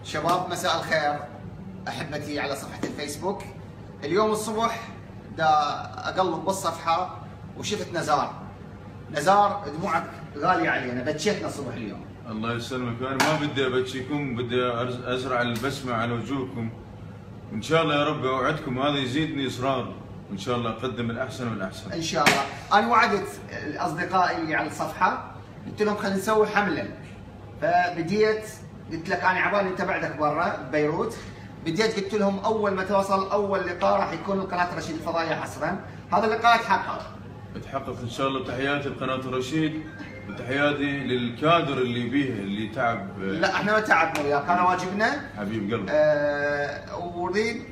شباب مساء الخير احبتي على صفحه الفيسبوك. اليوم الصبح دا اقلب بالصفحه وشفت نزار دموعك غاليه علينا، بكيتنا الصبح اليوم. الله يسلمك، انا ما بدي ابكيكم، بدي ازرع البسمه على وجوهكم، وان شاء الله يا رب اوعدكم هذا يزيدني اصرار، وان شاء الله اقدم الاحسن والاحسن. ان شاء الله. انا وعدت اصدقائي اللي على الصفحه، قلت لهم خلينا نسوي حمله، فبديت قلت لك انا عبالي انت بعدك برا ببيروت، بديت قلت لهم اول ما توصل اول لقاء راح يكون قناه رشيد الفضائيه حصرا. هذا اللقاء يتحقق ان شاء الله. تحياتي لقناه رشيد وتحياتي للكادر اللي بيها اللي تعب. لا احنا ما تعبنا وياك، كان واجبنا حبيب قلبي. وريد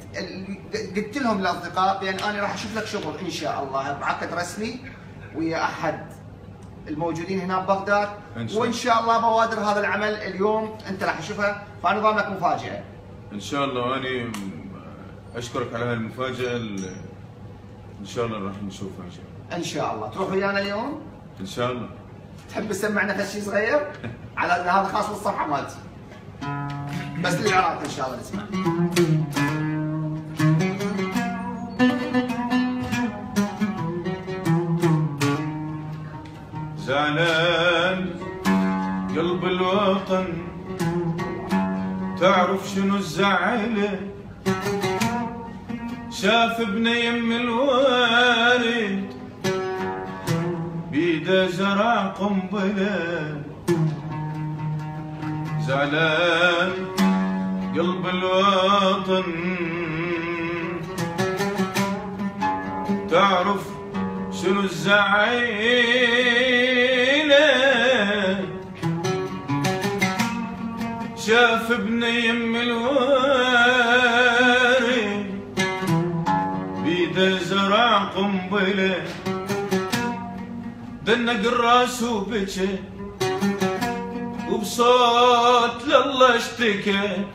قلت لهم الاصدقاء بان انا راح اشوف لك شغل ان شاء الله بعقد رسمي ويا احد الموجودين هنا ببغداد، وان شاء الله بوادر هذا العمل اليوم انت راح تشوفها، فانا ضامنك مفاجاه. ان شاء الله، واني اشكرك على هالمفاجاه ان شاء الله راح نشوفها ان شاء الله. ان شاء الله. تروح ويانا اليوم؟ ان شاء الله. تحب تسمعنا شيء صغير؟ على هذا خاص بالصفحه مالتي. بس للعراق ان شاء الله نسمع. زعلان قلب الوطن، تعرف شنو الزعله؟ شاف ابنه يم الوارد بيده زرع قنبله. زعلان قلب الوطن، تعرف شنو الزعيله؟ شاف ابنه يم الوارد بيده زرع قنبله. دنق الراس وبكى وبصوت لله اشتكى.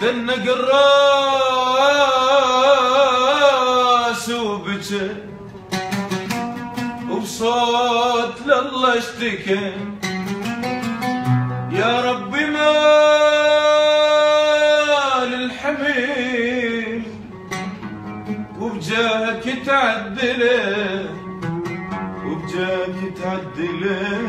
دنق الراس وبكى وبصوت لله اشتكى. يا ربي مال الحميل وبجاك تعدله، وبجاك تعدله.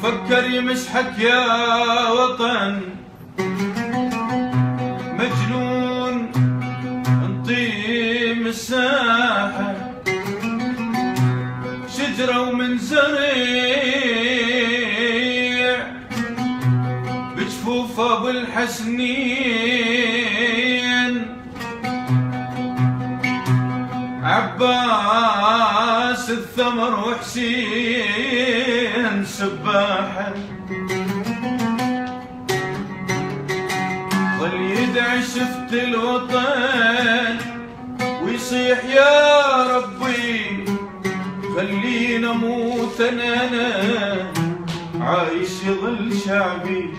فكر يمسحك يا وطن، مجنون انطيه مساحة. شجرة ومن زريع بجفوف ابو الحسنين. عباس الثمر وحسين سباحة. ظل يدعي شفت الوطن ويصيح يا ربي خلينا اموت انا عايش يظل شعبي.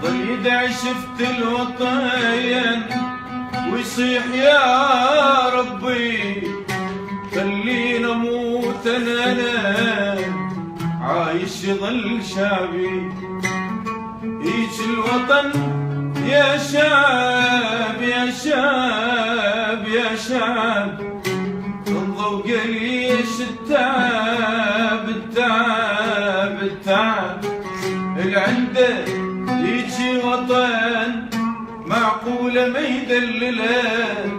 ظل يدعي شفت الوطن ويصيح يا ربي خلينا اموت انا عايش يظل شعبي. هيج الوطن يا شعب يا شعب يا شعب، انظروا قليش التعب التعب التعب. العنده يجي وطن معقولة ما يدلله،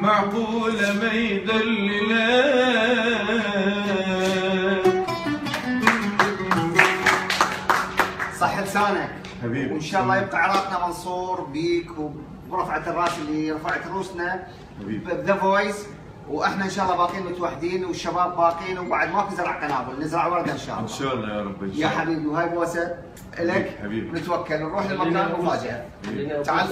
معقولة ما يدلله. صح لسانك حبيبي، وان شاء الله يبقى عراقنا منصور بيك وبرفعة الراس اللي رفعت روسنا بذا فويس، واحنا ان شاء الله باقيين متوحدين والشباب باقيين، وبعد ما في زرع قنابل نزرع ورده ان شاء الله. ان شاء الله يا رب. يا حبيبي، وهاي بوسه لك. حبيبي، نتوكل نروح للمكان المفاجئه. تعال.